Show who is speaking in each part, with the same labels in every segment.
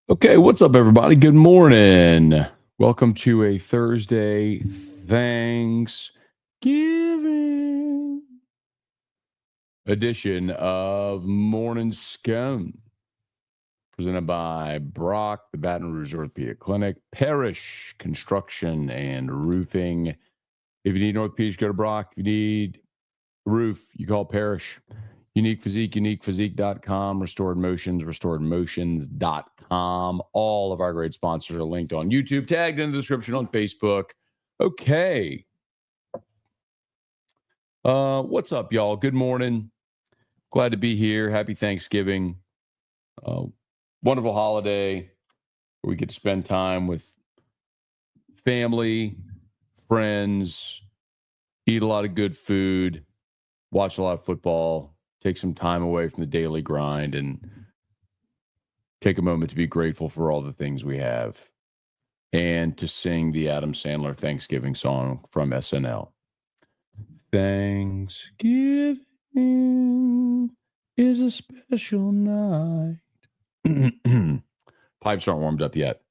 Speaker 1: Okay, what's up, everybody? Good morning. Welcome to a Thursday Thanksgiving edition of Morning Scone, presented by Brock, the Baton Rouge Orthopedic Clinic, Parrish Construction and Roofing. If you need an orthopedics, go to Brock. If you need a roof, you call Parrish. Unique Physique, uniquephysique.com, Restored Motions, restoredmotions.com. All of our great sponsors are linked on YouTube, tagged in the description on Facebook. Okay. What's up, y'all? Good morning. Glad to be here. Happy Thanksgiving. Wonderful holiday where we get to spend time with family, friends, eat a lot of good food, watch a lot of football, take some time away from the daily grind, and take a moment to be grateful for all the things we have and to sing the Adam Sandler Thanksgiving song from SNL. Thanksgiving is a special night. Pipes aren't warmed up yet.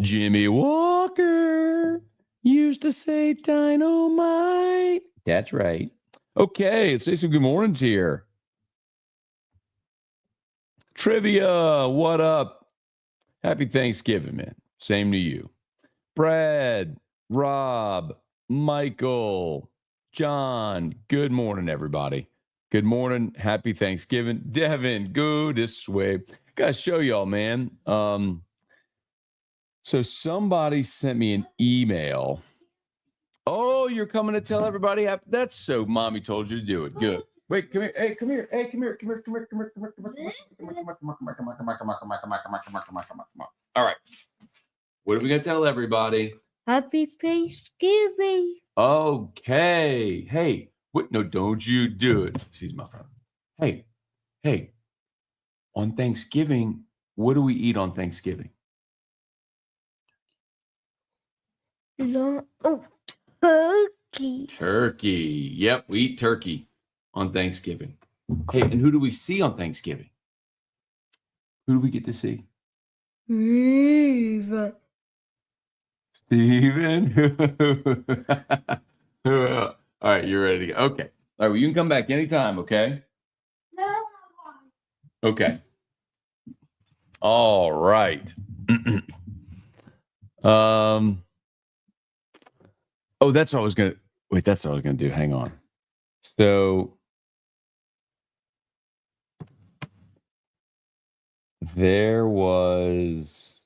Speaker 1: Jimmy Walker used to say dynamite. That's right. Okay, let's say some good mornings here. Trivia, what up? Happy Thanksgiving, man. Same to you. Brad, Rob, Michael, John, good morning, everybody. Good morning. Happy Thanksgiving. Devin, go this way. Gotta show y'all, man. So somebody sent me an email. Oh, you're coming to tell everybody? That's so mommy told you to do it. Good. Wait, come here. Hey, come here. Hey, come here. Come here. Come here. Come here. Come here. Come here. Come on. All right. What are we gonna tell everybody?
Speaker 2: Happy Thanksgiving.
Speaker 1: Okay. Hey, what? No, don't you do it. She's my phone. Hey. On Thanksgiving, what do we eat on Thanksgiving?
Speaker 2: Turkey.
Speaker 1: Turkey. Yep, we eat turkey on Thanksgiving. Hey, and who do we see on Thanksgiving? Who do we get to see?
Speaker 2: Eve.
Speaker 1: Steven. All right, you're ready to go. Okay. All right, well, you can come back anytime, okay?
Speaker 2: No.
Speaker 1: Okay. All right. Oh, that's what I was gonna wait, that's what I was gonna do. Hang on. So there was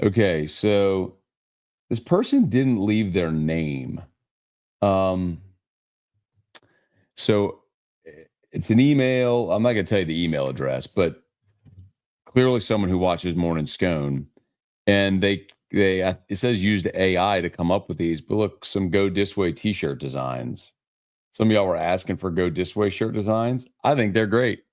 Speaker 1: okay, so this person didn't leave their name. So it's an email. I'm not gonna tell you the email address, but clearly someone who watches Morning Scone, and they it says used AI to come up with these, but look, some Go This Way t-shirt designs. Some of y'all were asking for Go This Way shirt designs. I think they're great.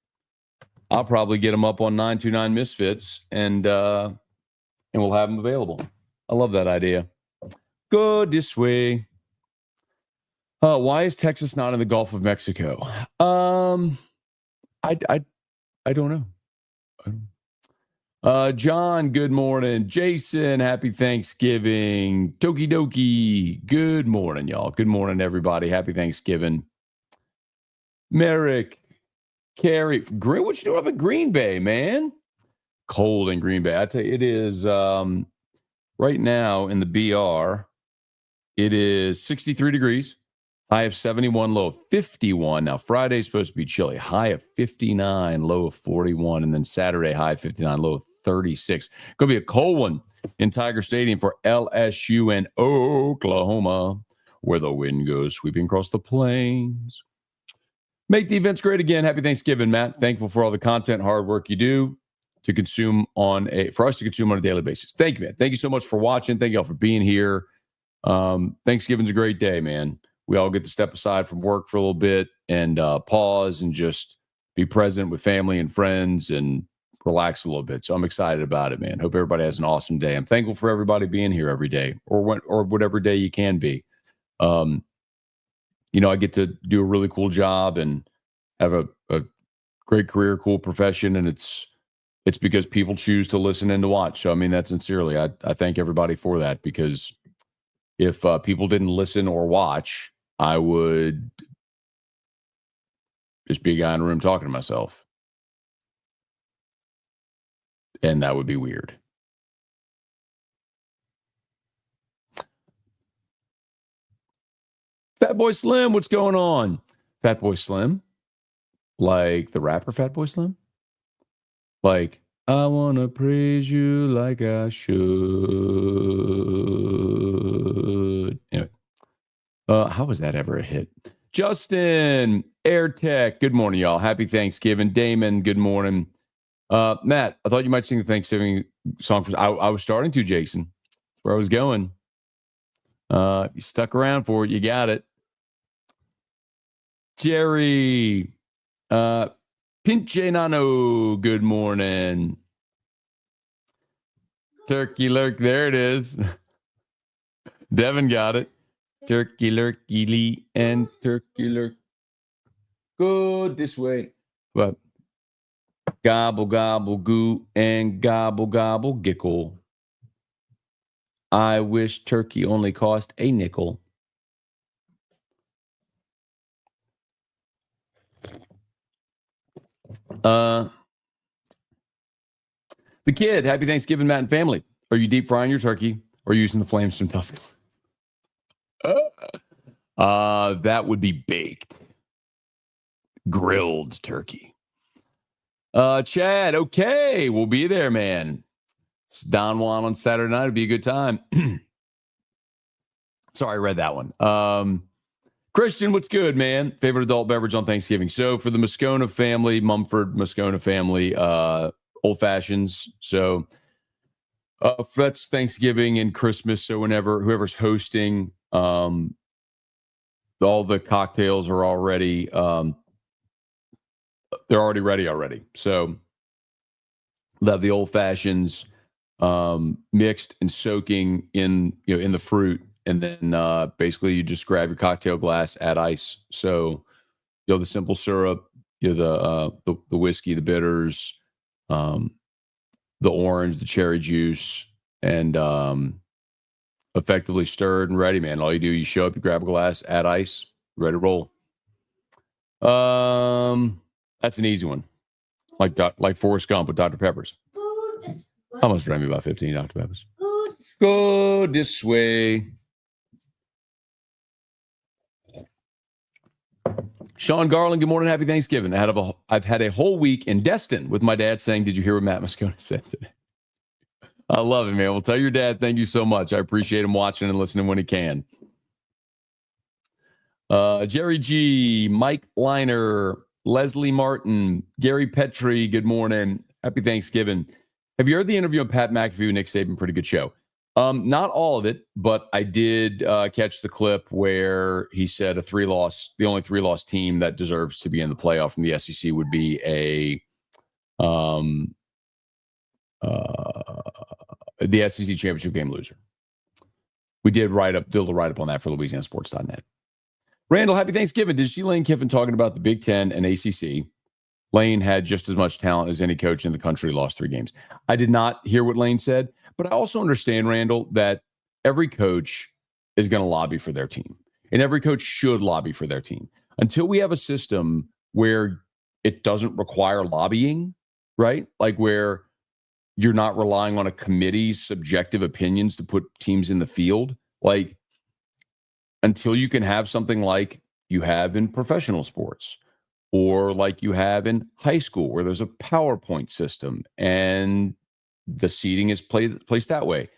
Speaker 1: I'll probably get them up on 929 Misfits and we'll have them available. I love that idea. Go this way. Why is Texas not in the Gulf of Mexico? I don't know. John, good morning. Jason, happy Thanksgiving. Toki Doki, good morning, y'all. Good morning, everybody. Happy Thanksgiving. Merrick, Carrie, what you doing up in Green Bay, man? Cold in Green Bay. I tell you, it is right now in the BR. It is 63 degrees. High of 71, low of 51. Now, Friday's supposed to be chilly. High of 59, low of 41. And then Saturday, high of 59, low of 36. Going to be a cold one in Tiger Stadium for LSU and Oklahoma, where the wind goes sweeping across the plains. Make the events great again. Happy Thanksgiving, Matt. Thankful for all the content, hard work you do to consume for us to consume on a daily basis. Thank you, man. Thank you so much for watching. Thank you all for being here. Thanksgiving's a great day, man. We all get to step aside from work for a little bit and pause and just be present with family and friends and relax a little bit. So I'm excited about it, man. Hope everybody has an awesome day. I'm thankful for everybody being here every day or whatever day you can be. I get to do a really cool job and have a great career, cool profession, and it's because people choose to listen and to watch. So, I mean, that sincerely, I thank everybody for that, because if people didn't listen or watch, I would just be a guy in a room talking to myself. And that would be weird. Fat Boy Slim, what's going on? Fat Boy Slim? Like the rapper Fat Boy Slim? Like, I want to praise you like I should. Anyway, how was that ever a hit? Justin, AirTech, good morning, y'all. Happy Thanksgiving. Damon, good morning. Matt, I thought you might sing the Thanksgiving song. I was starting to, Jason. That's where I was going. You stuck around for it. You got it. Jerry, Pinche Nano, good morning. Turkey Lurk, there it is. Devin got it. Turkey Lurky Lee and Turkey Lurk. Go this way. But gobble, gobble, goo, and gobble, gobble, gickle. I wish turkey only cost a nickel. The kid, happy Thanksgiving, Matt and family. Are you deep frying your turkey or using the flames from Tuscany? That would be baked. Grilled turkey. Chad, okay, we'll be there, man. It's Don Juan on Saturday night. It'll be a good time. Sorry, I read that one. Christian, what's good, man? Favorite adult beverage on Thanksgiving? So for the Moscona family, Mumford Moscona family, old fashions. So that's Thanksgiving and Christmas. So whoever's hosting, all the cocktails are already they're already ready already. So they'll have the old fashions mixed and soaking in the fruit, and then basically you just grab your cocktail glass, add ice. So the simple syrup, the whiskey, the bitters, the orange, the cherry juice, and effectively stirred and ready, man. All you do, you show up, you grab a glass, add ice, ready to roll. That's an easy one, like Forrest Gump with Dr. Peppers. How much drank me about 15 Dr. Peppers? Go this way. Sean Garland, good morning, happy Thanksgiving. I've had a whole week in Destin with my dad saying, "Did you hear what Matt Moscona said today?" I love it, man. Well, tell your dad thank you so much. I appreciate him watching and listening when he can. Jerry G, Mike Liner, Leslie Martin, Gary Petrie, good morning. Happy Thanksgiving. Have you heard the interview of Pat McAfee with Nick Saban? Pretty good show. Not all of it, but I did catch the clip where he said the only 3-loss team that deserves to be in the playoff from the SEC would be the SEC championship game loser. We did a write-up on that for LouisianaSports.net. Randall, happy Thanksgiving. Did you see Lane Kiffin talking about the Big Ten and ACC? Lane had just as much talent as any coach in the country, lost 3 games. I did not hear what Lane said, but I also understand, Randall, that every coach is going to lobby for their team, and every coach should lobby for their team. Until we have a system where it doesn't require lobbying, right? Like where you're not relying on a committee's subjective opinions to put teams in the field. Like, until you can have something like you have in professional sports or like you have in high school where there's a PowerPoint system and the seating is placed that way,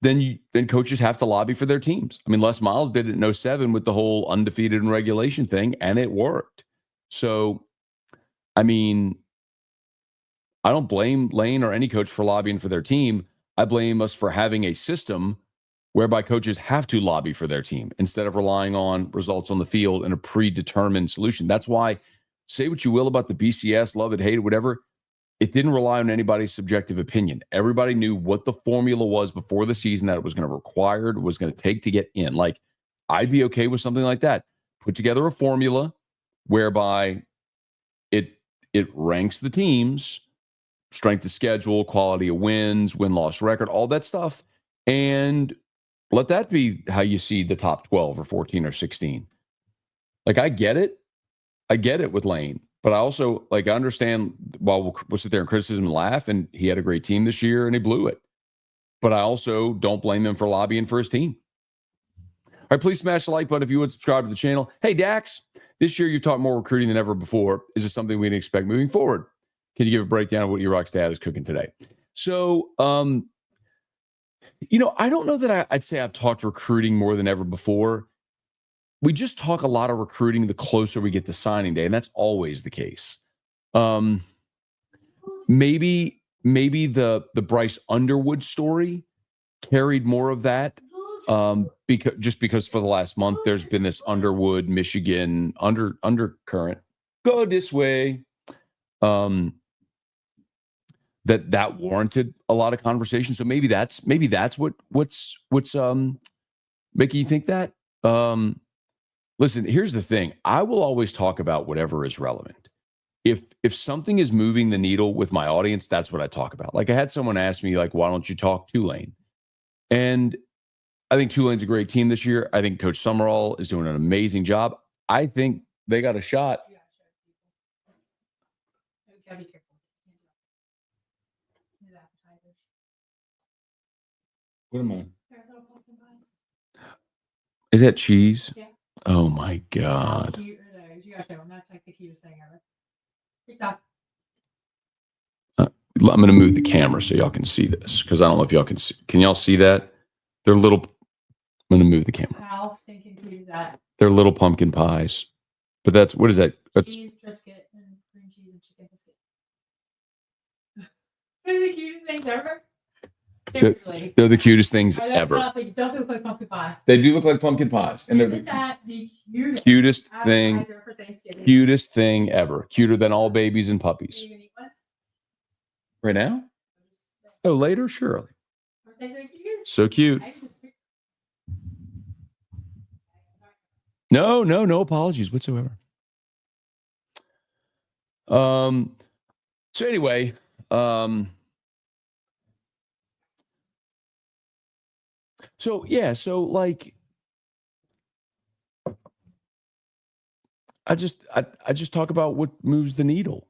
Speaker 1: then coaches have to lobby for their teams. I mean, Les Miles did it in 2007 with the whole undefeated in regulation thing, and it worked. So, I mean, I don't blame Lane or any coach for lobbying for their team. I blame us for having a system whereby coaches have to lobby for their team instead of relying on results on the field and a predetermined solution. That's why, say what you will about the BCS, love it, hate it, whatever, it didn't rely on anybody's subjective opinion. Everybody knew what the formula was before the season that it was going to take to get in. Like, I'd be okay with something like that. put together a formula whereby it ranks the teams, strength of schedule, quality of wins, win-loss record, all that stuff, and let that be how you see the top 12 or 14 or 16. Like, I get it with Lane, but I also, like, I understand while we'll sit there and criticism and laugh, and he had a great team this year and he blew it. But I also don't blame him for lobbying for his team. All right, please smash the like button if you would, subscribe to the channel. Hey, Dax, this year you've taught more recruiting than ever before. Is this something we can expect moving forward? Can you give a breakdown of what E-Rock's dad is cooking today? So, I don't know that I'd say I've talked recruiting more than ever before. We just talk a lot of recruiting the closer we get to signing day, and that's always the case. Maybe the Bryce Underwood story carried more of that, because for the last month there's been this Underwood, Michigan undercurrent. Go this way. That warranted a lot of conversation. So maybe that's what's making you think that. Listen, here's the thing. I will always talk about whatever is relevant. If something is moving the needle with my audience, that's what I talk about. Like, I had someone ask me, like, why don't you talk Tulane? And I think Tulane's a great team this year. I think Coach Summerall is doing an amazing job. I think they got a shot. What am I? Is that cheese? Yeah. Oh my God. You gotta show them. That's like the cutest thing ever. I'm going to move the camera so y'all can see this, because I don't know if y'all can see. Can y'all see that? They're little. I'm going to move the camera. How stinking cute is that? They're little pumpkin pies. But that's, what is that? That's cheese biscuit and cream cheese and chicken biscuit. They're the cutest things ever. Seriously. They're the cutest things ever. They don't look like pumpkin pie. They do look like pumpkin pies. And they're the cutest thing. Cutest thing ever. Cuter than all babies and puppies. Right now? Oh, later? Surely. So cute. No apologies whatsoever. So anyway, so like, I just talk about what moves the needle.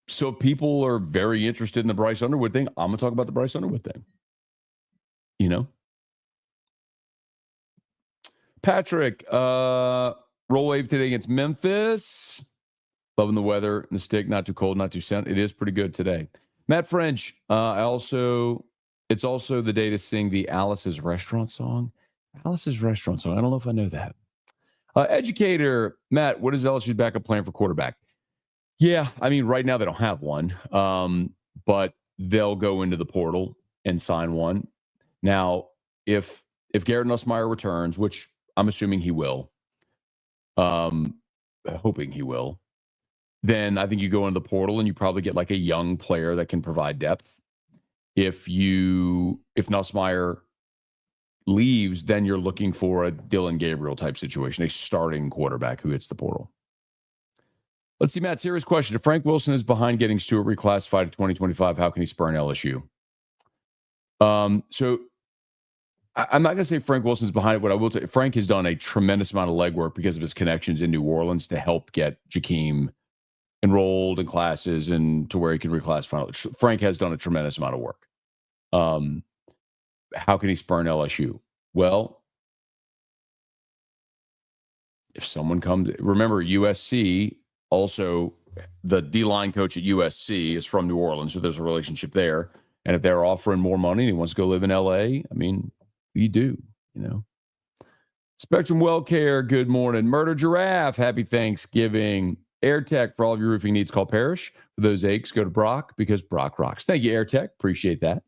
Speaker 1: So if people are very interested in the Bryce Underwood thing, I'm gonna talk about the Bryce Underwood thing. Patrick, roll wave today against Memphis. Loving the weather and the stick, not too cold, not too sun. It is pretty good today. Matt French, it's also the day to sing the Alice's Restaurant song. Alice's Restaurant song. I don't know if I know that. Educator, Matt, what is LSU's backup plan for quarterback? Yeah, I mean, right now they don't have one, but they'll go into the portal and sign one. Now, if Garrett Nussmeier returns, which I'm assuming he will, hoping he will, then I think you go into the portal and you probably get like a young player that can provide depth. If Nussmeier leaves, then you're looking for a Dylan Gabriel type situation, a starting quarterback who hits the portal. Let's see, Matt, serious question. If Frank Wilson is behind getting Stewart reclassified to 2025, how can he spurn LSU? So I'm not going to say Frank Wilson's behind it. What I will tell you, Frank has done a tremendous amount of legwork because of his connections in New Orleans to help get Jakeem enrolled in classes and to where he can reclassify. Frank has done a tremendous amount of work. How can he spurn LSU? Well, if someone comes, remember USC, also the D-line coach at USC is from New Orleans, so there's a relationship there. And if they're offering more money and he wants to go live in LA, I mean, you do, Spectrum Well Care, good morning. Murder Giraffe, happy Thanksgiving. AirTech, for all of your roofing needs, call Parrish. For those aches, go to Brock, because Brock rocks. Thank you, AirTech. Appreciate that.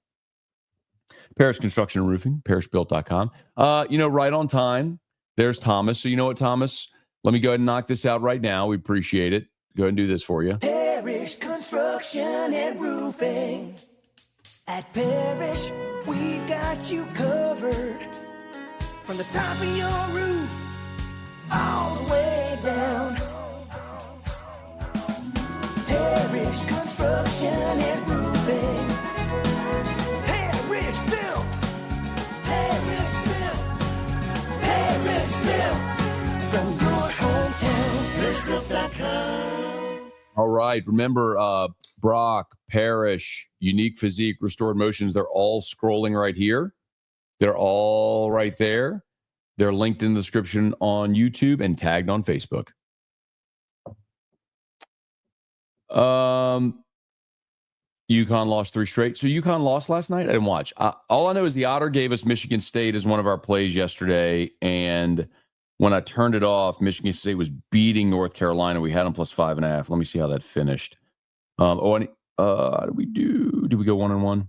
Speaker 1: Parrish Construction and Roofing, parrishbuilt.com. Right on time. There's Thomas. So you know what, Thomas? Let me go ahead and knock this out right now. We appreciate it. Go ahead and do this for you.
Speaker 3: Parrish Construction and Roofing. At Parrish, we've got you covered. From the top of your roof all the way down. Parish Construction and Roofing. Parish Built. Parish Built. Parish Built. From your hometown. ParishBuilt.com.
Speaker 1: All right. Remember, Brock, Parrish, Unique Physique, Restored Motions, they're all scrolling right here. They're all right there. They're linked in the description on YouTube and tagged on Facebook. UConn lost 3 straight. So UConn lost last night? I didn't watch. All I know is the Otter gave us Michigan State as one of our plays yesterday. And when I turned it off, Michigan State was beating North Carolina. We had them plus 5.5. Let me see how that finished. How did we do? Did we go 1-1?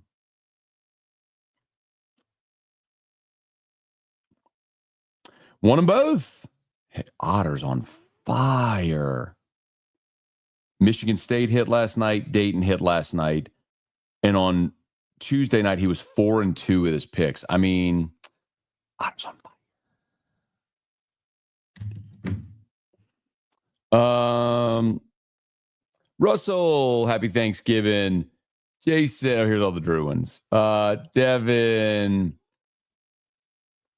Speaker 1: Won them both. Hey, Otters on fire. Michigan State hit last night. Dayton hit last night. And on Tuesday night, he was 4-2 with his picks. I mean, Otters on fire. Russell, happy Thanksgiving. Jason, here's all the Drew ones. Devin,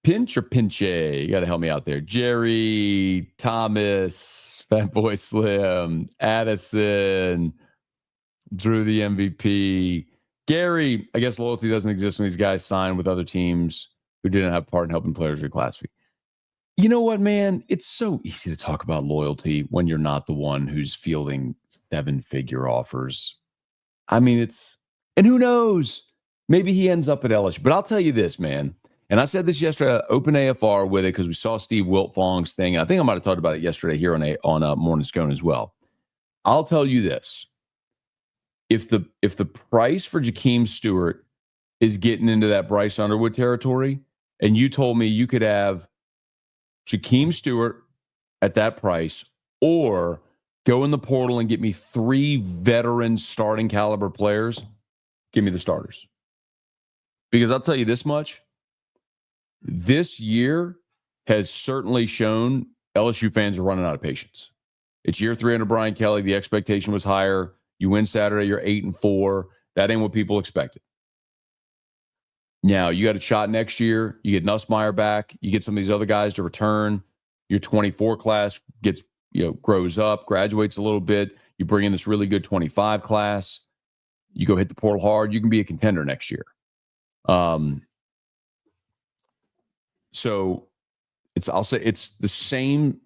Speaker 1: Pinch or Pinche? You got to help me out there. Jerry, Thomas, Fat Boy Slim, Addison, Drew the MVP. Gary, I guess loyalty doesn't exist when these guys sign with other teams who didn't have part in helping players reclassify. You know what, man? It's so easy to talk about loyalty when you're not the one who's fielding 7-figure offers. I mean, and who knows? Maybe he ends up at LSU. But I'll tell you this, man. And I said this yesterday, open AFR with it because we saw Steve Wiltfong's thing. And I think I might have talked about it yesterday here on Morning Scone as well. I'll tell you this. If the price for Jakeem Stewart is getting into that Bryce Underwood territory, and you told me you could have Jakeem Stewart at that price, or go in the portal and get me 3 veteran starting caliber players, give me the starters. Because I'll tell you this much. This year has certainly shown LSU fans are running out of patience. It's year 3 under Brian Kelly. The expectation was higher. You win Saturday, you're 8-4. That ain't what people expected. Now, you got a shot next year. You get Nussmeier back. You get some of these other guys to return. Your 24 class grows up, graduates a little bit. You bring in this really good 25 class. You go hit the portal hard. You can be a contender next year. So I'll say it's the same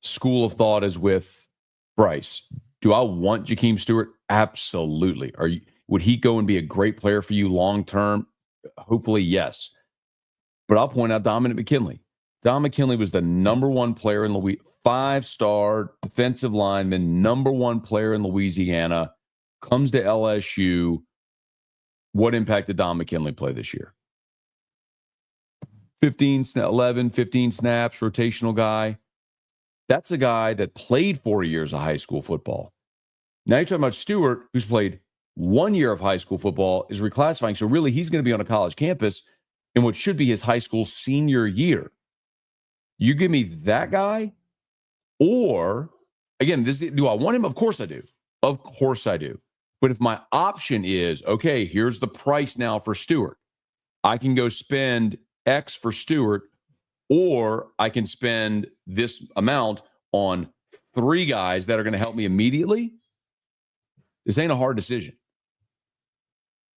Speaker 1: school of thought as with Bryce. Do I want Jakeem Stewart? Absolutely. Would he go and be a great player for you long term? Hopefully, yes. But I'll point out Dominic McKinley. Don McKinley was the number 1 player in Louisiana, 5-star defensive lineman, number 1 player in Louisiana, comes to LSU. What impact did Don McKinley play this year? 15 snaps, rotational guy. That's a guy that played 4 years of high school football. Now you're talking about Stewart, who's played 1 year of high school football, is reclassifying. So really, he's going to be on a college campus in what should be his high school senior year. You give me that guy, or, again, do I want him? Of course I do. Of course I do. But if my option is, okay, here's the price now for Stewart, I can go spend X for Stewart, or I can spend this amount on 3 guys that are going to help me immediately. This ain't a hard decision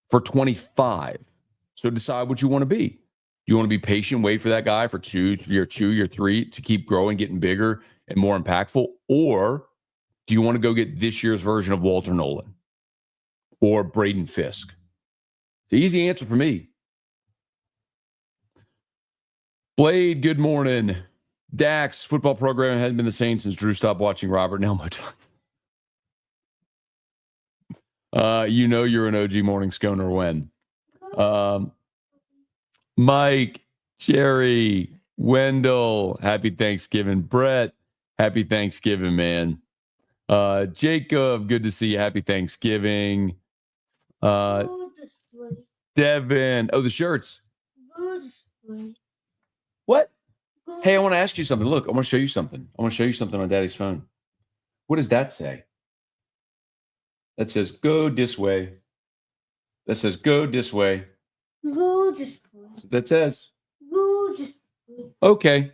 Speaker 1: for 25. So decide what you want to be. Do you want to be patient, wait for that guy for year 3 to keep growing, getting bigger and more impactful? Or do you want to go get this year's version of Walter Nolan or Braden Fisk? It's an easy answer for me. Blade, good morning. Dax, football program hadn't been the same since Drew stopped watching Robert and Elmo. You're an OG morning sconer when. Mike, Jerry, Wendell, happy Thanksgiving. Brett, happy Thanksgiving, man. Jacob, good to see you. Happy Thanksgiving. Devin, the shirts. What? Hey, I want to ask you something. Look, I want to show you something. I want to show you something on Daddy's phone. What does that say? That says, go this way. That says, go this way.
Speaker 2: Go this way.
Speaker 1: That's what that says.
Speaker 2: Go this way.
Speaker 1: Okay,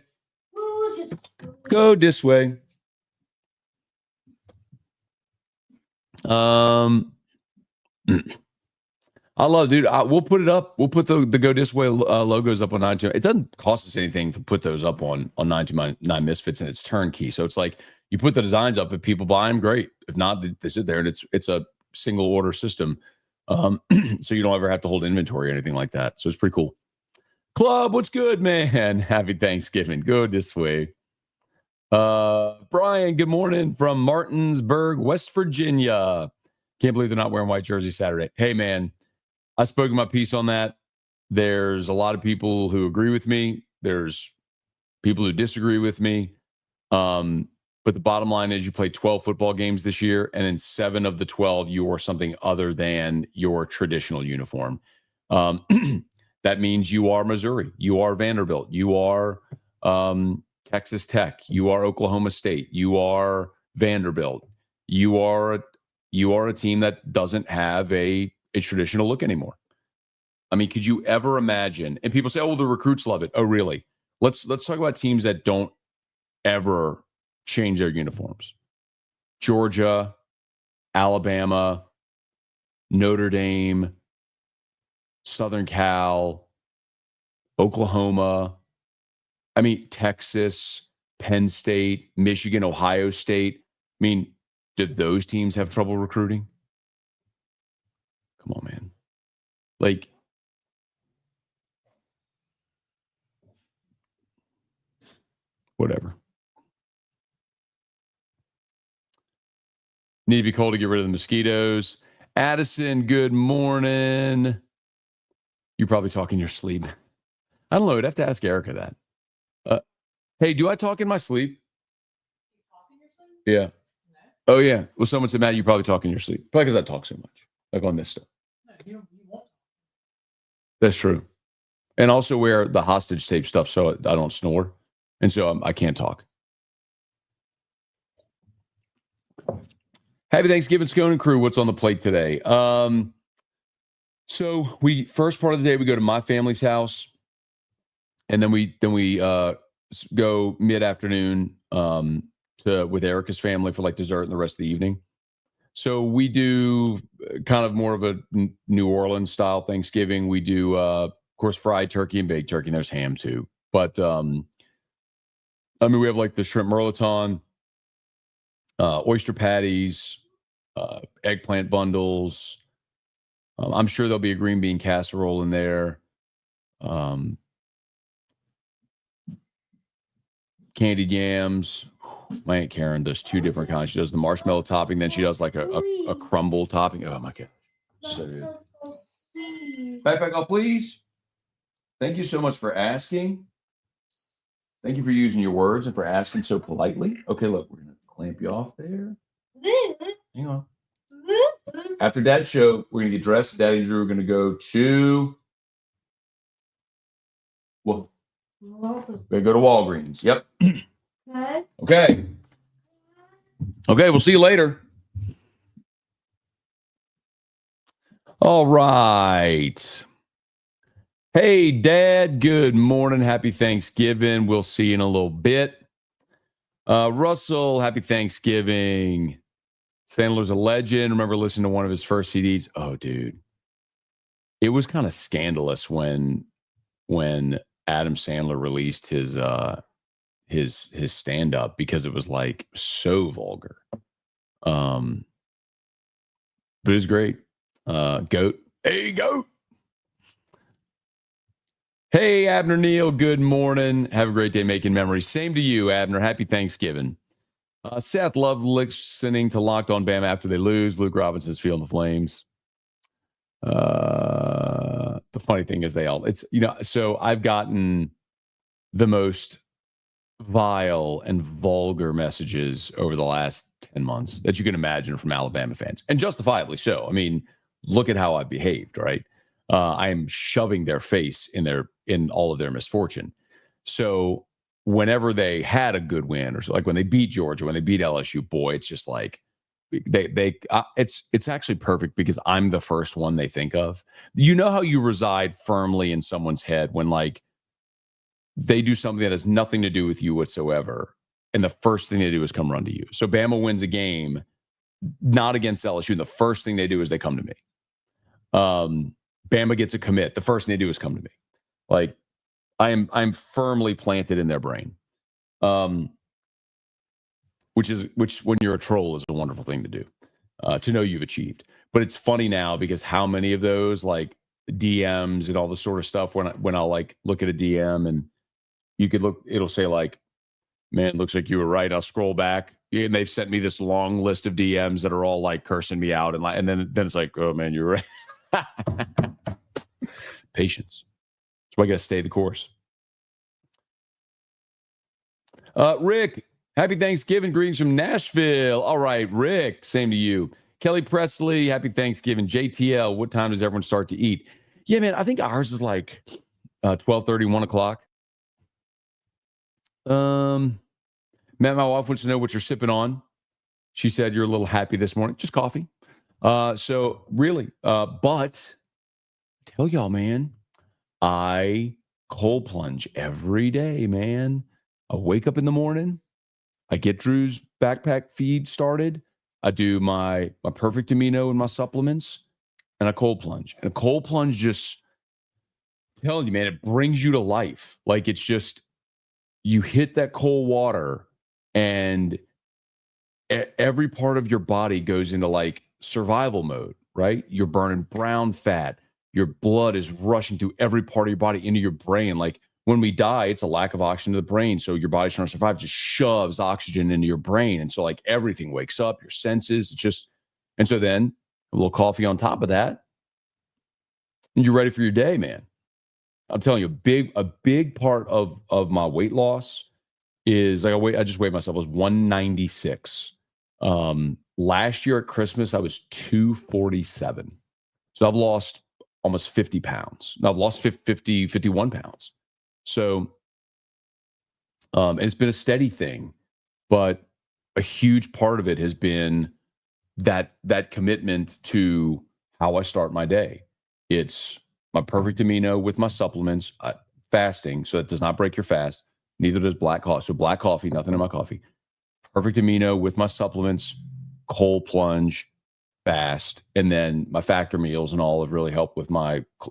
Speaker 2: Go this way.
Speaker 1: go this way. I love, dude. We'll put it up. We'll put the Go This Way logos up on 929. It doesn't cost us anything to put those up on 929 Misfits, and it's turnkey. So it's like you put the designs up. If people buy them, great. If not, they sit there, and it's a single order system. So you don't ever have to hold inventory or anything like that. So it's pretty cool. Club, what's good, man? Happy Thanksgiving. Go this way. Brian, good morning from Martinsburg, West Virginia. Can't believe they're not wearing white jerseys Saturday. Hey, man. I spoke my piece on that. There's a lot of people who agree with me. There's people who disagree with me. But the bottom line is you play 12 football games this year, and in 7 of the 12, you wore something other than your traditional uniform. That means you are Missouri. You are Vanderbilt. You are Texas Tech. You are Oklahoma State. You are Vanderbilt. You are a team that doesn't have a traditional look anymore. I mean, could you ever imagine? And people say, "Oh, well, the recruits love it." Oh, really? Let's talk about teams that don't ever change their uniforms. Georgia, Alabama, Notre Dame, Southern Cal, Oklahoma. I mean, Texas, Penn State, Michigan, Ohio State. I mean, did those teams have trouble recruiting? Come on, man. Like, whatever. Need to be cold to get rid of the mosquitoes. Addison, good morning. You probably talk in your sleep. I don't know. I'd have to ask Erica that. Hey, do I talk in my sleep? Yeah. Oh, yeah. Well, someone said, Matt, you probably talk in your sleep. Probably because I talk so much, like on this stuff. That's true. And also wear the hostage tape stuff so I don't snore. And so I can't talk. Happy Thanksgiving, Scone and crew. What's on the plate today? So first part of the day, we go to my family's house. And then we go mid-afternoon with Erica's family for like dessert and the rest of the evening. So we do kind of more of a New Orleans style Thanksgiving. We do, of course, fried turkey and baked turkey, and there's ham too. But I mean, we have like the shrimp mirliton, oyster patties, eggplant bundles. I'm sure there'll be a green bean casserole in there. Candied yams. My Aunt Karen does 2 different kinds. She does the marshmallow topping, then she does like a crumble topping. Oh my God. So good. Backpack up, please. Thank you so much for asking. Thank you for using your words and for asking so politely. Okay, look, we're gonna clamp you off there. Hang on. After Dad's show, we're gonna get dressed. Daddy and Drew are gonna go to we're gonna go to Walgreens. Yep. Okay. Okay, we'll see you later. All right. Hey, Dad, good morning. Happy Thanksgiving. We'll see you in a little bit. Russell, happy Thanksgiving. Sandler's a legend. Remember listening to one of his first CDs? Oh, dude. It was kind of scandalous when Adam Sandler released his stand-up because it was like so vulgar. But it was great. Goat. Hey, goat. Hey, Abner Neal, good morning. Have a great day making memories. Same to you, Abner. Happy Thanksgiving. Seth loved listening to Locked On Bama after they lose. Luke Robinson's feeling the flames. The funny thing is so I've gotten the most vile and vulgar messages over the last 10 months that you can imagine from Alabama fans, and justifiably so. I mean, look at how I've behaved, right? I am shoving their face in all of their misfortune. So whenever they had a good win, or so, like when they beat Georgia, when they beat LSU, boy, it's just like it's actually perfect because I'm the first one they think of. You know how you reside firmly in someone's head when like they do something that has nothing to do with you whatsoever, and the first thing they do is come run to you. So Bama wins a game, not against LSU. The first thing they do is they come to me. Bama gets a commit. The first thing they do is come to me. Like I'm firmly planted in their brain. Which when you're a troll is a wonderful thing to do, to know you've achieved. But it's funny now because how many of those like DMs and all this sort of stuff when I'll like look at a DM and you could look, it'll say like, man, looks like you were right. I'll scroll back and they've sent me this long list of DMs that are all like cursing me out and then it's like, oh man, you're right. Patience. That's why I got to stay the course. Rick, happy Thanksgiving. Greetings from Nashville. All right, Rick, same to you. Kelly Presley, happy Thanksgiving. JTL, what time does everyone start to eat? Yeah, man, I think ours is like 12:30, 1 o'clock. Matt, my wife wants to know what you're sipping on. She said you're a little happy this morning. Just coffee. So really, but tell y'all, man, I cold plunge every day, man. I wake up in the morning. I get Drew's backpack feed started. I do my perfect amino and my supplements, and a cold plunge. And a cold plunge just, I'm telling you, man, it brings you to life. Like it's just, you hit that cold water and every part of your body goes into like survival mode, right? You're burning brown fat. Your blood is rushing through every part of your body into your brain. Like when we die, it's a lack of oxygen to the brain. So your body's trying to survive, just shoves oxygen into your brain. And so like everything wakes up, your senses, it's just, and so then a little coffee on top of that, and you're ready for your day, man. I'm telling you, a big part of my weight loss is like I just weighed myself. I was 196. Last year at Christmas, I was 247. So I've lost almost 50 pounds. Now I've lost 51 pounds. So it's been a steady thing, but a huge part of it has been that commitment to how I start my day. It's my perfect amino with my supplements, fasting, so it does not break your fast. Neither does black coffee. So black coffee, nothing in my coffee. Perfect amino with my supplements, cold plunge, fast, and then my factor meals and all have really helped with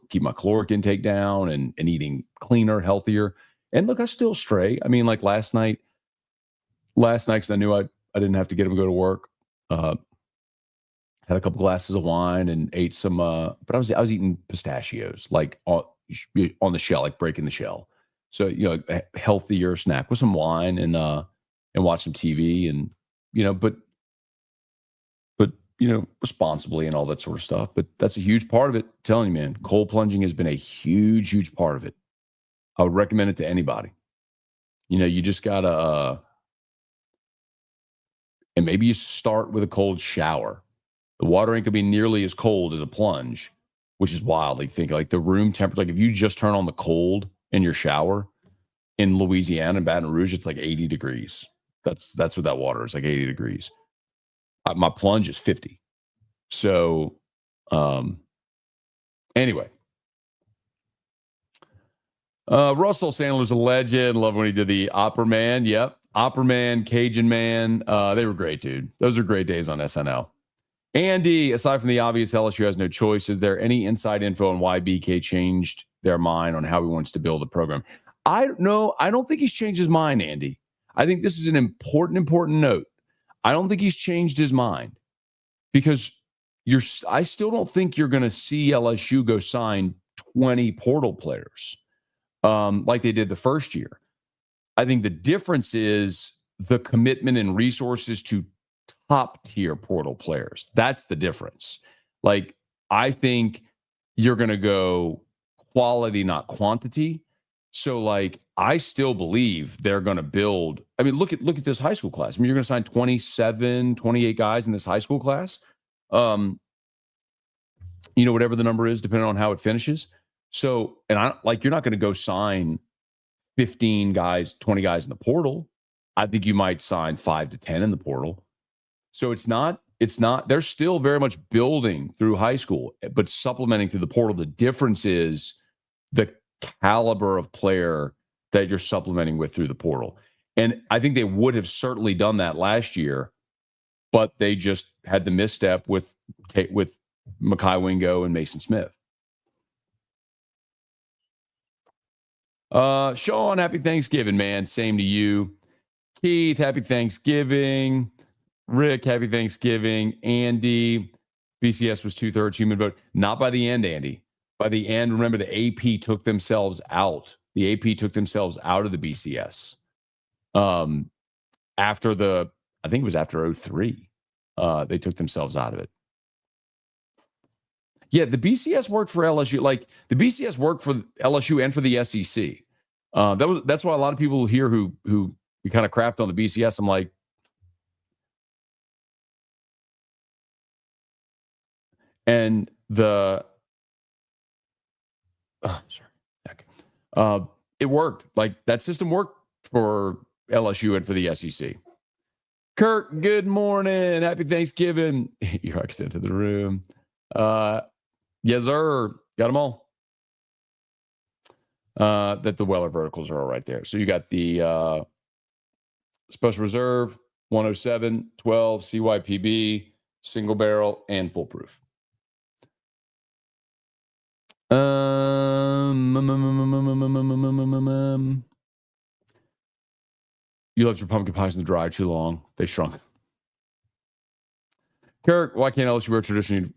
Speaker 1: keep my caloric intake down and eating cleaner, healthier. And look, I still stray. I mean, like last night, because I knew I didn't have to get him to go to work. Had a couple glasses of wine and ate some, but I was eating pistachios, like on the shell, like breaking the shell. So, a healthier snack with some wine and watch some TV and, but responsibly and all that sort of stuff. But that's a huge part of it. I'm telling you, man, cold plunging has been a huge, huge part of it. I would recommend it to anybody. You just gotta, and maybe you start with a cold shower. The water ain't gonna be nearly as cold as a plunge, which is wild. Like think like the room temperature, like if you just turn on the cold in your shower in Louisiana and Baton Rouge, it's like 80 degrees. That's what that water is, like 80 degrees. My plunge is 50. So, anyway. Russell Sandler's a legend. Love when he did the Opera Man. Yep. Opera Man, Cajun Man. They were great, dude. Those are great days on SNL. Andy, aside from the obvious, LSU has no choice. Is there any inside info on why BK changed their mind on how he wants to build the program? I don't know. I don't think he's changed his mind, Andy. I think this is an important note. I don't think he's changed his mind because I still don't think you're going to see LSU go sign 20 portal players like they did the first year. I think the difference is the commitment and resources to top tier portal players. That's the difference. Like, I think you're going to go quality, not quantity. So, like, I still believe they're going to build. I mean, look at this high school class. I mean, you're going to sign 27, 28 guys in this high school class. Whatever the number is, depending on how it finishes. So, and you're not going to go sign 15 guys, 20 guys in the portal. I think you might sign 5 to 10 in the portal. So it's not, they're still very much building through high school, but supplementing through the portal. The difference is the caliber of player that you're supplementing with through the portal. And I think they would have certainly done that last year, but they just had the misstep with Mekhi Wingo and Mason Smith. Sean, happy Thanksgiving, man. Same to you. Keith, happy Thanksgiving. Rick, happy Thanksgiving. Andy, BCS was 2/3 human vote. Not by the end, Andy. By the end, remember the AP took themselves out. The AP took themselves out of the BCS. After I think it was after 03. They took themselves out of it. Yeah, the BCS worked for LSU. Like the BCS worked for LSU and for the SEC. That's why a lot of people here who kind of crapped on the BCS. I'm like, and it worked. Like that system worked for LSU and for the SEC. Kirk, good morning. Happy Thanksgiving. You're accent to the room. Yes, sir. Got them all. That the Weller verticals are all right there. So you got the Special Reserve, 107, 12, CYPB, single barrel, and foolproof. You left your pumpkin pies in the dryer too long. They shrunk. Kirk, why can't LSU wear tradition?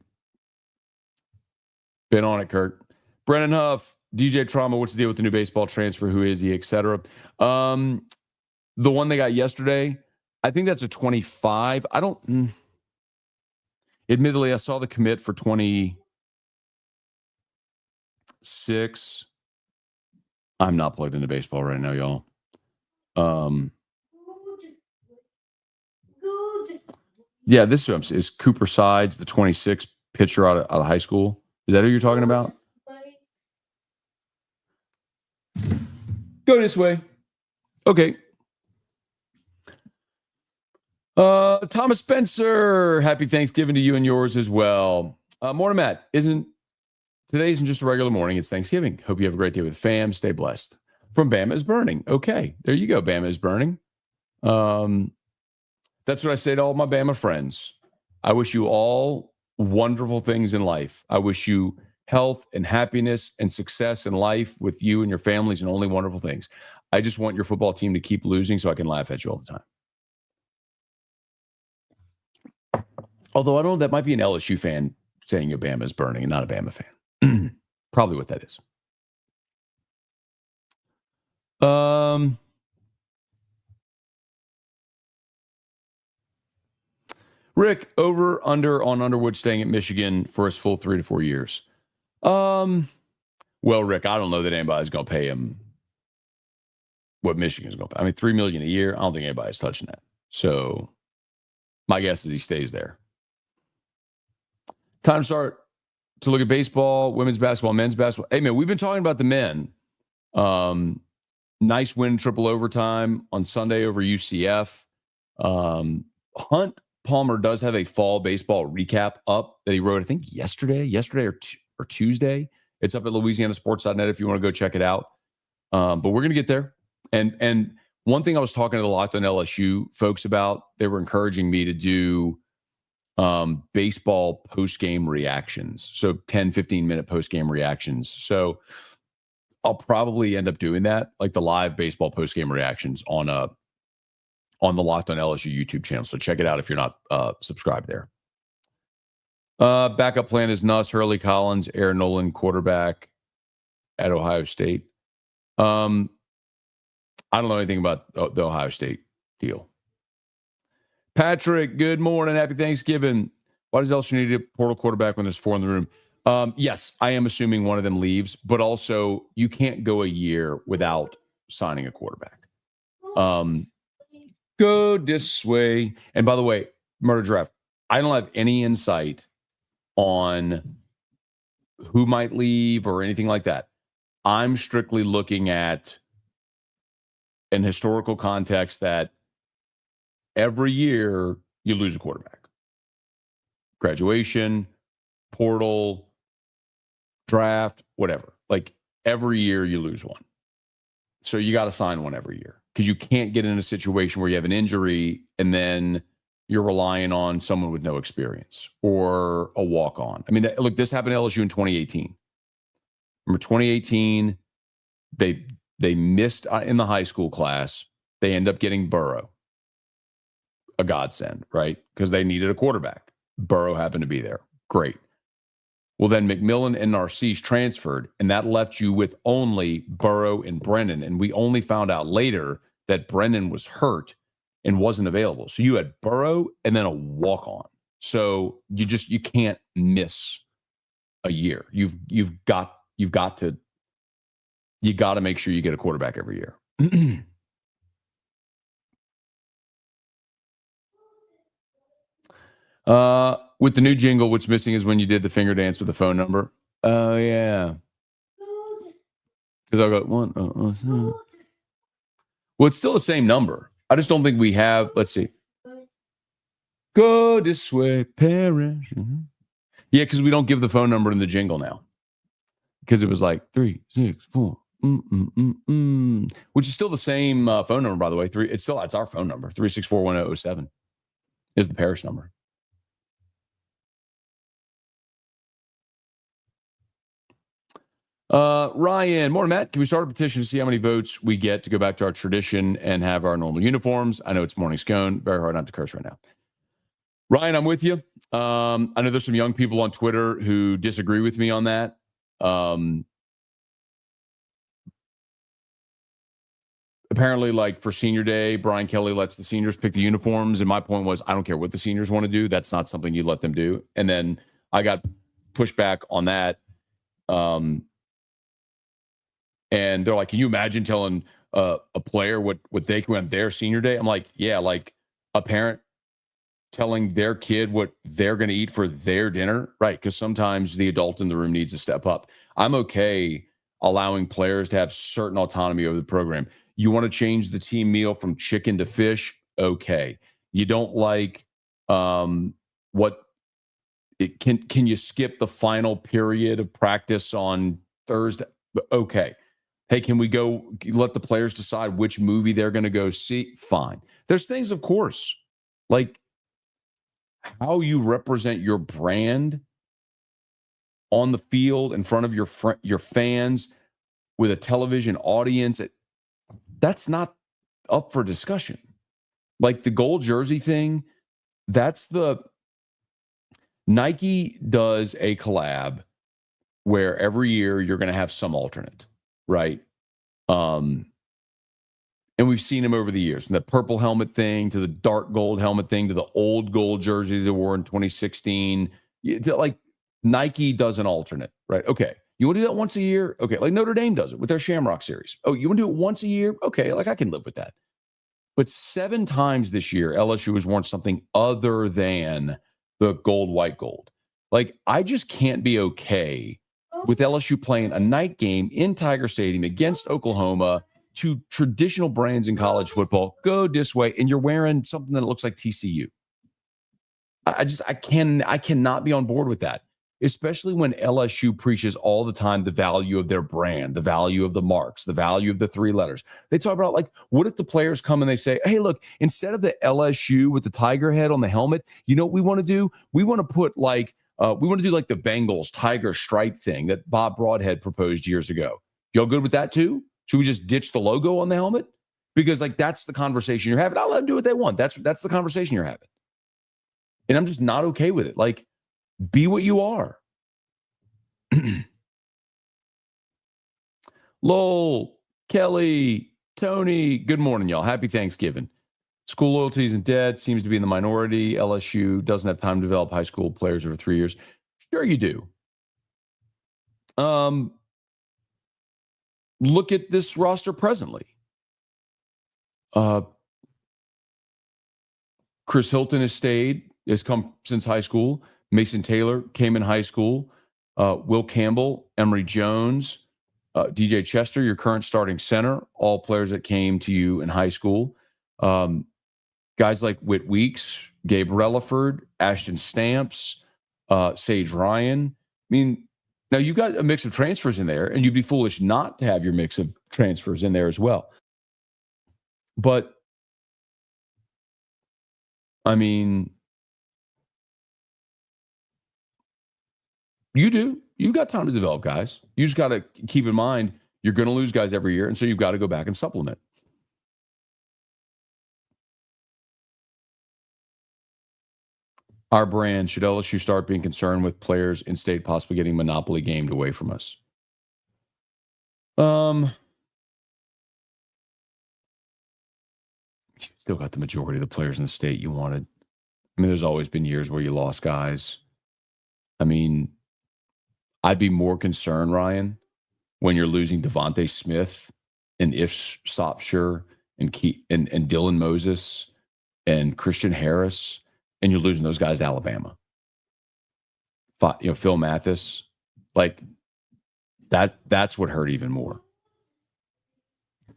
Speaker 1: Been on it, Kirk. Brennan Huff, DJ Trauma, what's the deal with the new baseball transfer? Who is he, etc.? The one they got yesterday, I think that's a 25. I don't... Admittedly, I saw the commit for 26. I'm not plugged into baseball right now, y'all. Yeah, this is Cooper Sides, the 26 pitcher out of high school. Is that who you're talking about? Go this way. Okay. Thomas Spencer, happy Thanksgiving to you and yours as well. Morning, Matt. Today isn't just a regular morning, it's Thanksgiving. Hope you have a great day with the fam. Stay blessed. From Bama is burning. Okay, there you go. Bama is burning. That's what I say to all my Bama friends. I wish you all wonderful things in life. I wish you health and happiness and success in life with you and your families and only wonderful things. I just want your football team to keep losing so I can laugh at you all the time. Although I don't know, that might be an LSU fan saying your Bama is burning and not a Bama fan. Probably what that is. Rick, over, under on Underwood staying at Michigan for his full 3 to 4 years. Well, Rick, I don't know that anybody's going to pay him what Michigan's going to pay. I mean, $3 million a year. I don't think anybody's touching that. So my guess is he stays there. Time to start to look at baseball, women's basketball, men's basketball. Hey, man, we've been talking about the men. Nice win, triple overtime on Sunday over UCF. Hunt Palmer does have a fall baseball recap up that he wrote, I think yesterday or Tuesday. It's up at LouisianaSports.net if you want to go check it out. But we're going to get there. And one thing I was talking to the Locked on LSU folks about, they were encouraging me to do baseball post-game reactions. So 10, 15-minute post-game reactions. So I'll probably end up doing that, like the live baseball post-game reactions on the Locked on LSU YouTube channel. So check it out if you're not subscribed there. Backup plan is Nuss, Hurley Collins, Aaron Nolan, quarterback at Ohio State. I don't know anything about the Ohio State deal. Patrick, good morning. Happy Thanksgiving. Why does LSU need a portal quarterback when there's 4 in the room? Yes, I am assuming one of them leaves, but also you can't go a year without signing a quarterback. Go this way. And by the way, Murder Draft, I don't have any insight on who might leave or anything like that. I'm strictly looking at in historical context that every year you lose a quarterback. Graduation, portal, draft, whatever. Like every year you lose one. So you got to sign one every year because you can't get in a situation where you have an injury and then you're relying on someone with no experience or a walk-on. I mean, look, this happened to LSU in 2018. Remember 2018, they missed in the high school class. They end up getting Burrow, a godsend, right? Because they needed a quarterback. Burrow happened to be there. Great. Well, then McMillan and Narcisse transferred, and that left you with only Burrow and Brennan. And we only found out later that Brennan was hurt and wasn't available. So you had Burrow and then a walk-on. So you can't miss a year. You've got to make sure you get a quarterback every year. With the new jingle, what's missing is when you did the finger dance with the phone number. Oh yeah. Because I got one. Well, it's still the same number. I just don't think we have. Let's see. Go this way, Paris. Yeah, because we don't give the phone number in the jingle now. Because it was like 364, which is still the same phone number, by the way. It's our phone number. 364-1007 is the parish number. Ryan, morning, Matt. Can we start a petition to see how many votes we get to go back to our tradition and have our normal uniforms? I know it's morning scone. Very hard not to curse right now. Ryan, I'm with you. I know there's some young people on Twitter who disagree with me on that. Apparently, like for senior day, Brian Kelly lets the seniors pick the uniforms. And my point was, I don't care what the seniors want to do. That's not something you let them do. And then I got pushback on that. And they're like, can you imagine telling a player what they can on their senior day? I'm like, yeah, like a parent telling their kid what they're going to eat for their dinner, right? Because sometimes the adult in the room needs to step up. I'm okay allowing players to have certain autonomy over the program. You want to change the team meal from chicken to fish? Okay. You don't like can you skip the final period of practice on Thursday? Okay. Hey, can we go let the players decide which movie they're going to go see? Fine. There's things, of course, like how you represent your brand on the field in front of your fans with a television audience. That's not up for discussion. Like the gold jersey thing, that's the Nike does a collab where every year you're going to have some alternate, right? And we've seen them over the years, from the purple helmet thing to the dark gold helmet thing to the old gold jerseys they wore in 2016. Like Nike does an alternate, right? Okay. You want to do that once a year? Okay. Like Notre Dame does it with their Shamrock series. Oh, you want to do it once a year? Okay. Like I can live with that. But 7 times this year, LSU has worn something other than the gold, white, gold. Like I just can't be okay with LSU playing a night game in Tiger Stadium against Oklahoma, to traditional brands in college football. Go this way, and you're wearing something that looks like TCU. I cannot be on board with that, especially when LSU preaches all the time the value of their brand, the value of the marks, the value of the 3 letters. They talk about, like, what if the players come and they say, hey, look, instead of the LSU with the tiger head on the helmet, you know what we want to do? We want to put like the Bengals tiger stripe thing that Bob Broadhead proposed years ago. Y'all good with that too? Should we just ditch the logo on the helmet? Because like that's the conversation you're having. I'll let them do what they want. That's the conversation you're having. And I'm just not okay with it. Like, be what you are. Lowell, Kelly, Tony, good morning, y'all. Happy Thanksgiving. School loyalty isn't dead. Seems to be in the minority. LSU doesn't have time to develop high school players over 3 years. Sure you do. Look at this roster presently. Chris Hilton has come since high school. Mason Taylor came in high school. Will Campbell, Emory Jones, DJ Chester, your current starting center, all players that came to you in high school. Guys like Whit Weeks, Gabe Relaford, Ashton Stamps, Sage Ryan. I mean, now you've got a mix of transfers in there, and you'd be foolish not to have your mix of transfers in there as well. But, I mean, you do. You've got time to develop guys. You just got to keep in mind you're going to lose guys every year, and so you've got to go back and supplement. Our brand, should LSU start being concerned with players in state possibly getting monopoly gamed away from us? Still got the majority of the players in the state you wanted. I mean, there's always been years where you lost guys. I mean, I'd be more concerned, Ryan, when you're losing Devontae Smith and Ish Sopsher and Dylan Moses and Christian Harris, and you're losing those guys to Alabama. Phil Mathis, like that's what hurt even more.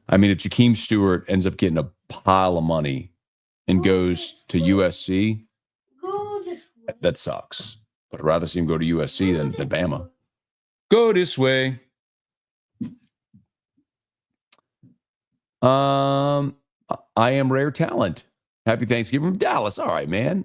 Speaker 1: I mean, if Jakeem Stewart ends up getting a pile of money and goes to USC, that sucks. But I'd rather see him go to USC than Bama. Go this way. I am rare talent. Happy Thanksgiving from Dallas. All right, man.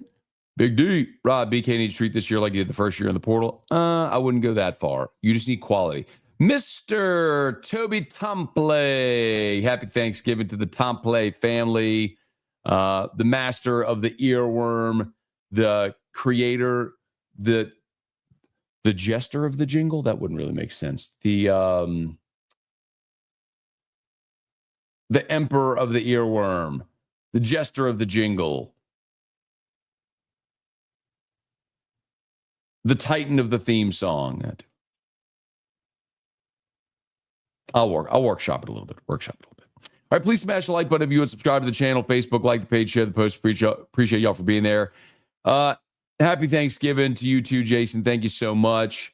Speaker 1: Big D. Rob, BK needs to treat this year like you did the first year in the portal. I wouldn't go that far. You just need quality. Mr. Toby Tomplay. Happy Thanksgiving to the Tomplay family. The master of the earworm, the creator, the jester of the jingle. That wouldn't really make sense. The emperor of the earworm, the jester of the jingle, the titan of the theme song. I'll workshop it a little bit. All right, please smash the like button if you would, subscribe to the channel, Facebook, like the page, share the post. Appreciate y'all for being there. Happy Thanksgiving to you too, Jason. Thank you so much.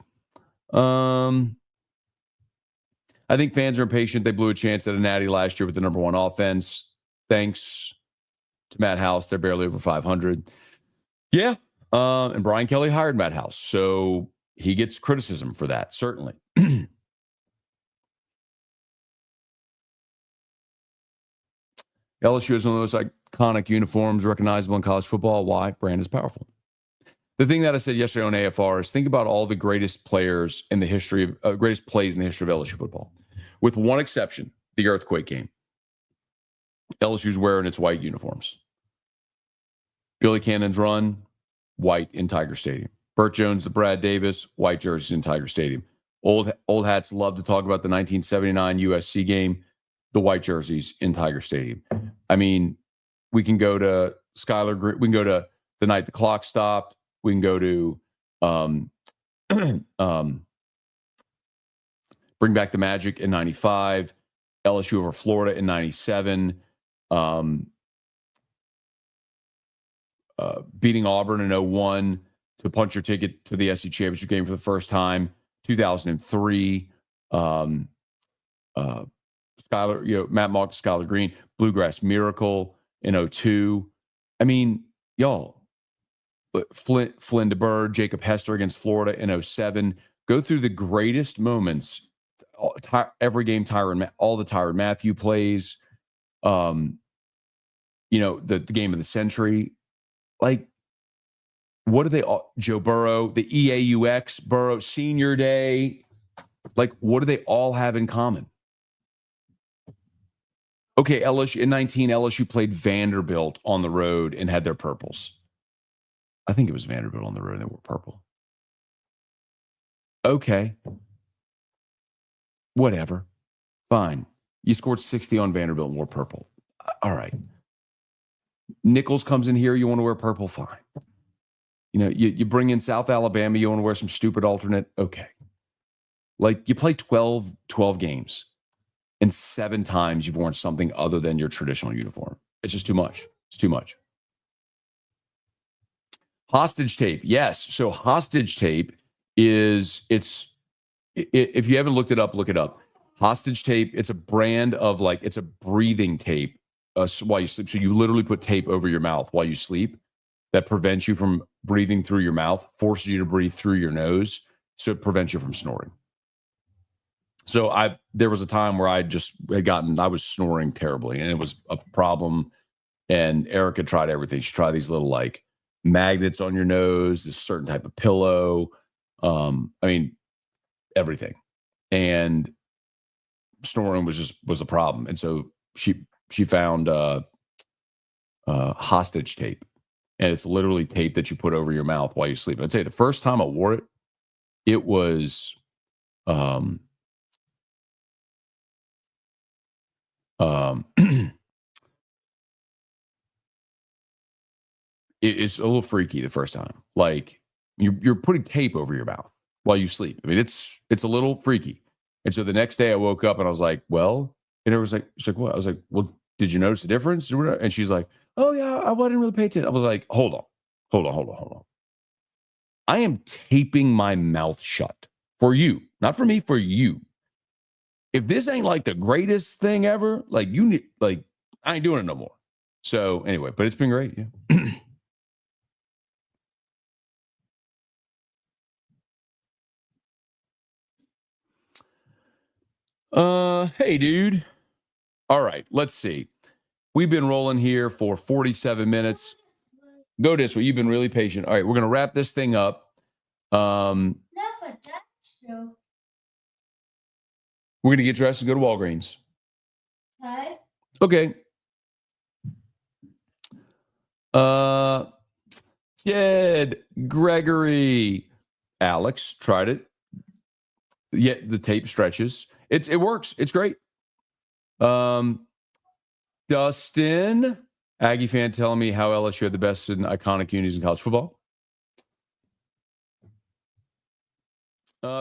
Speaker 1: I think fans are impatient. They blew a chance at a natty last year with the number one offense. Thanks to Matt House. They're barely over 500. Yeah. And Brian Kelly hired Matt House. So he gets criticism for that, certainly. LSU is one of those iconic uniforms recognizable in college football. Why? Brand is powerful. The thing that I said yesterday on AFR is think about all the greatest players in the history of greatest plays in the history of LSU football, with one exception: the earthquake game. LSU's wearing its white uniforms. Billy Cannon's run, white in Tiger Stadium. Burt Jones, the Brad Davis, white jerseys in Tiger Stadium. Old hats love to talk about the 1979 USC game. The white jerseys in Tiger Stadium. I mean, we can go to Skylar Green. We can go to the night the clock stopped. We can go to bring back the Magic in 95, LSU over Florida in 97, beating Auburn in 01 to punch your ticket to the SEC championship game for the first time, 2003. Skylar, Matt Mock to Skylar Green, Bluegrass Miracle in 02. I mean, y'all, Flynn DeBurr, Jacob Hester against Florida in 07. Go through the greatest moments. Every game, all the Tyrann Mathieu plays. The game of the century. Like, what do they all? Joe Burrow, the EAUX Burrow Senior Day. Like, what do they all have in common? Okay, LSU in 19, LSU played Vanderbilt on the road and had their purples. I think it was Vanderbilt on the road and they were purple. Okay. Whatever. Fine. You scored 60 on Vanderbilt and wore purple. All right. Nichols comes in here, you want to wear purple? Fine. You bring in South Alabama, you want to wear some stupid alternate? Okay. Like, you play 12 games. And 7 times you've worn something other than your traditional uniform. It's just too much. It's too much. Hostage tape. Yes. So hostage tape if you haven't looked it up, look it up. Hostage tape. It's a brand of like, it's a breathing tape while you sleep. So you literally put tape over your mouth while you sleep that prevents you from breathing through your mouth, forces you to breathe through your nose. So it prevents you from snoring. So there was a time where I was snoring terribly and it was a problem. And Erica tried everything. She tried these little like magnets on your nose, this certain type of pillow. Everything. And snoring was a problem. And so she found hostage tape. And it's literally tape that you put over your mouth while you sleep. And I'd say the first time I wore it, it was it's a little freaky the first time. Like you're putting tape over your mouth while you sleep. I mean, it's a little freaky. And so the next day I woke up and I was like, well, and it was like, she's like, what? I was like, well, did you notice the difference? And she's like, oh yeah, I didn't really pay attention. I was like, hold on. I am taping my mouth shut for you, not for me, for you. If this ain't like the greatest thing ever, like I ain't doing it no more. So anyway, but it's been great. Yeah. Hey, dude. All right, let's see. We've been rolling here for 47 minutes. Go this way. You've been really patient. All right, we're gonna wrap this thing up. We're gonna get dressed and go to Walgreens. Okay. Jed, Gregory, Alex tried it. Yeah, the tape stretches. It works. It's great. Dustin, Aggie fan, telling me how LSU had the best and iconic unis in college football.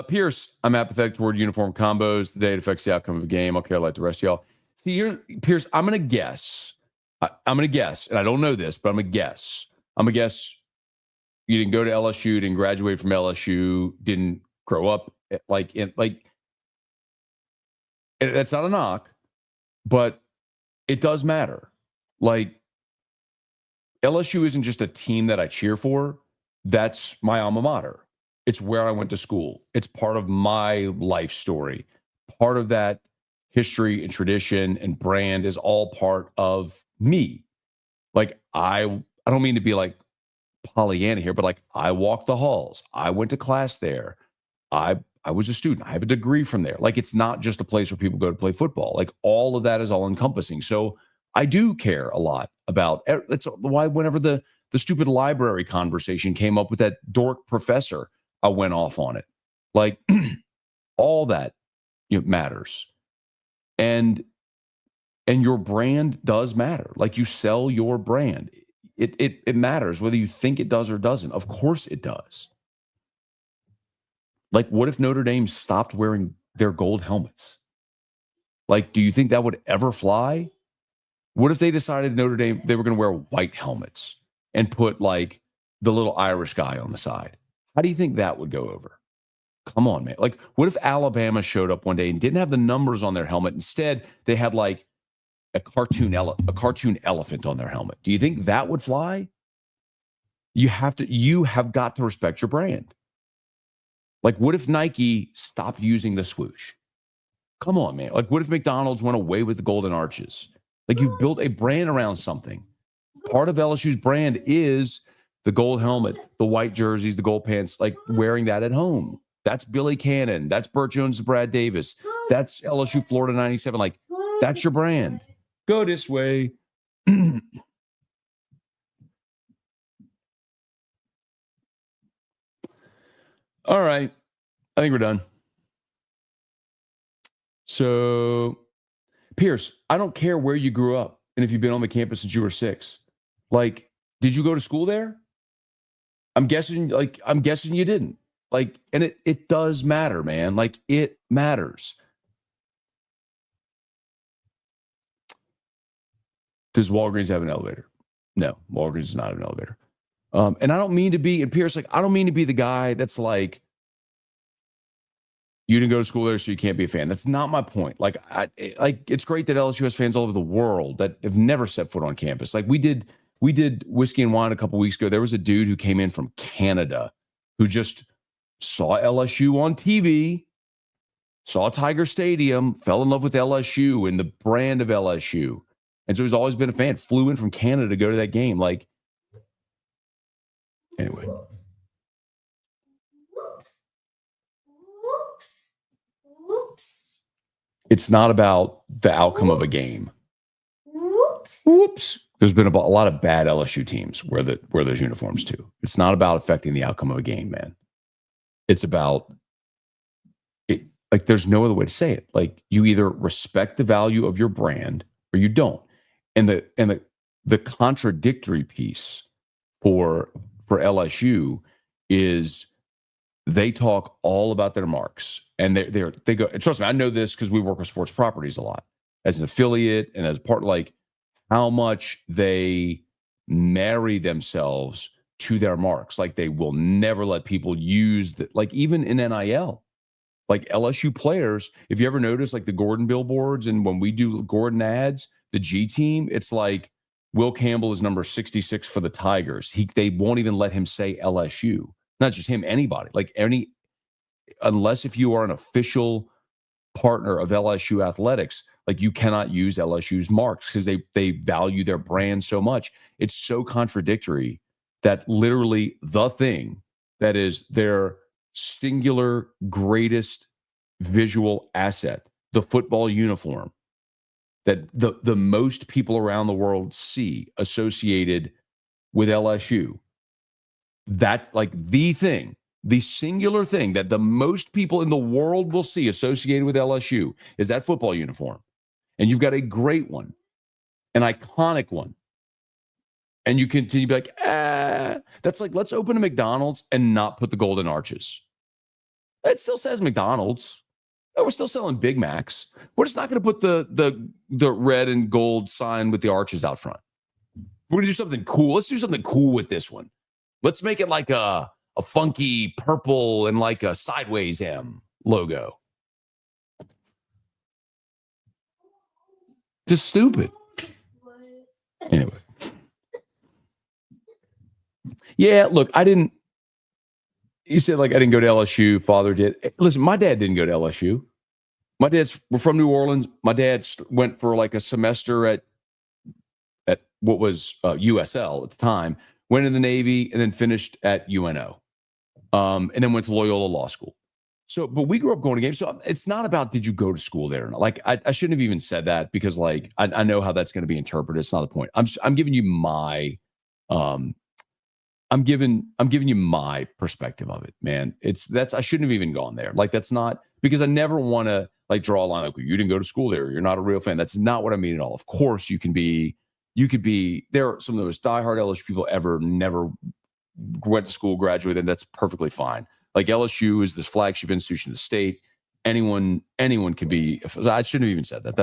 Speaker 1: Pierce, I'm apathetic toward uniform combos. The day it affects the outcome of a game. Okay, I like the rest of y'all. See here, Pierce, I'm gonna guess. I'm gonna guess, and I don't know this, but I'm gonna guess. You didn't go to LSU, didn't graduate from LSU, didn't grow up that's not a knock, but it does matter. Like LSU isn't just a team that I cheer for. That's my alma mater. It's where I went to school. It's part of my life story. Part of that history and tradition and brand is all part of me. Like I don't mean to be like Pollyanna here, but like I walked the halls. I went to class there. I was a student. I have a degree from there. Like it's not just a place where people go to play football. Like all of that is all encompassing. So I do care a lot about. That's why whenever the stupid library conversation came up with that dork professor, I went off on it. Like all that matters, and your brand does matter. Like you sell your brand. It matters whether you think it does or doesn't. Of course it does. Like, what if Notre Dame stopped wearing their gold helmets? Like, do you think that would ever fly? What if they decided Notre Dame, they were going to wear white helmets and put like the little Irish guy on the side? How do you think that would go over? Come on, man. Like, what if Alabama showed up one day and didn't have the numbers on their helmet? Instead, they had like a cartoon elephant on their helmet. Do you think that would fly? You have got to respect your brand. Like, what if Nike stopped using the swoosh? Come on, man. Like, what if McDonald's went away with the golden arches? Like, you built a brand around something. Part of LSU's brand is the gold helmet, the white jerseys, the gold pants, like wearing that at home. That's Billy Cannon. That's Burt Jones, Brad Davis. That's LSU Florida 97. Like, that's your brand. Go this way. All right. I think we're done. So, Pierce, I don't care where you grew up and if you've been on the campus since you were 6. Like, did you go to school there? I'm guessing you didn't. Like, and it does matter, man. Like, it matters. Does Walgreens have an elevator? No, Walgreens is not an elevator. And I don't mean to be, and Pierce, like, I don't mean to be the guy that's like, you didn't go to school there, so you can't be a fan. That's not my point. Like, it's great that LSU has fans all over the world that have never set foot on campus. Like we did Whiskey and Wine a couple weeks ago. There was a dude who came in from Canada who just saw LSU on TV, saw Tiger Stadium, fell in love with LSU and the brand of LSU. And so he's always been a fan, flew in from Canada to go to that game. Like, anyway. It's not about the outcome of a game. Whoops. There's been a lot of bad LSU teams wear those uniforms too. It's not about affecting the outcome of a game, man. It's about it. Like, there's no other way to say it. Like, you either respect the value of your brand or you don't. And the contradictory piece for LSU is they talk all about their marks, and they go. And trust me, I know this because we work with sports properties a lot as an affiliate and as part, like how much they marry themselves to their marks. Like, they will never let people use like even in NIL, like LSU players. If you ever notice, like the Gordon billboards, and when we do Gordon ads, the G team, it's like Will Campbell is number 66 for the Tigers. They won't even let him say LSU. Not just him, anybody. Like unless if you are an official partner of LSU athletics, like you cannot use LSU's marks because they value their brand so much. It's so contradictory that literally the thing that is their singular greatest visual asset, the football uniform, that the most people around the world see associated with LSU, that's like the thing, the singular thing that the most people in the world will see associated with LSU is that football uniform. And you've got a great one, an iconic one. And you continue to be like, that's like, let's open a McDonald's and not put the golden arches. It still says McDonald's. Oh, we're still selling Big Macs. We're just not going to put the red and gold sign with the arches out front. We're going to do something cool. Let's do something cool with this one. Let's make it like a funky purple and like a sideways M logo. Just stupid. Anyway. Yeah, look, you said like I didn't go to LSU, father did. Listen, my dad didn't go to LSU. We're from New Orleans. My dad went for like a semester at what was USL at the time, went in the Navy, and then finished at UNO. And then went to Loyola Law School. So, but we grew up going to games. So it's not about did you go to school there or not. Like I shouldn't have even said that because like I know how that's going to be interpreted. It's not the point. I'm giving you my I'm giving you my perspective of it, man. I shouldn't have even gone there. Like that's not because I never want to like draw a line like you didn't go to school there. You're not a real fan. That's not what I mean at all. Of course you could be. There are some of the most diehard LSU people ever never went to school, graduated, and that's perfectly fine. Like LSU is the flagship institution of the state. Anyone could be. I shouldn't have even said that.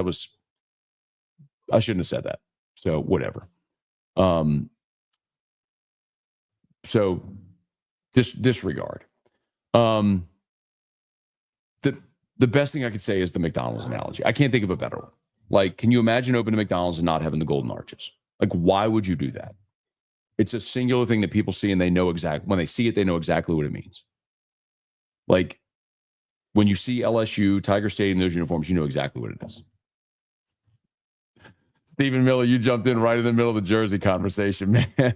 Speaker 1: I shouldn't have said that. So whatever. So disregard. The best thing I could say is the McDonald's analogy. I can't think of a better one. Like, can you imagine opening a McDonald's and not having the golden arches? Like, why would you do that? It's a singular thing that people see and they know when they see it, they know exactly what it means. Like, when you see LSU, Tiger Stadium, those uniforms, you know exactly what it is. Stephen Miller, you jumped in right in the middle of the Jersey conversation, man.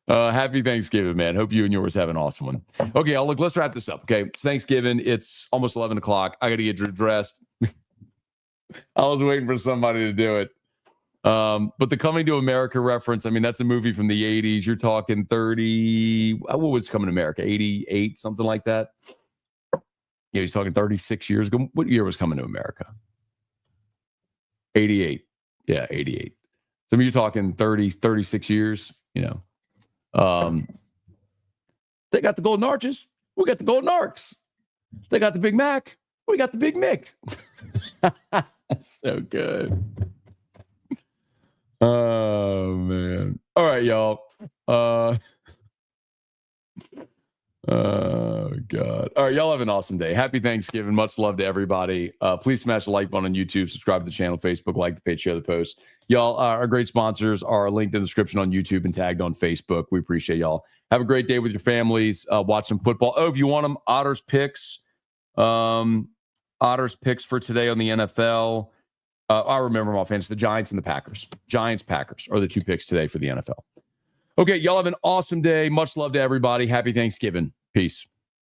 Speaker 1: Happy Thanksgiving, man. Hope you and yours have an awesome one. Okay, look, let's wrap this up. Okay, it's Thanksgiving. It's almost 11 o'clock. I got to get dressed. I was waiting for somebody to do it. But the Coming to America reference, I mean, that's a movie from the 80s. You're talking 30, what was Coming to America? 88, something like that. Yeah, he's talking 36 years ago. What year was Coming to America? 88. Yeah, 88. So I mean, you're talking 36 years, you know. They got the golden arches. We got the golden arcs. They got the Big Mac. We got the Big Mick. So good. Oh, man. All right, y'all. Oh, God. All right. Y'all have an awesome day. Happy Thanksgiving. Much love to everybody. Please smash the like button on YouTube, subscribe to the channel, Facebook, like the page, share the post. Y'all, our great sponsors are linked in the description on YouTube and tagged on Facebook. We appreciate y'all. Have a great day with your families. Watch some football. Oh, if you want them, Otters picks. Otters picks for today on the NFL. I remember them offense. The Giants and the Packers. Giants, Packers are the 2 picks today for the NFL. Okay, y'all have an awesome day. Much love to everybody. Happy Thanksgiving. Peace.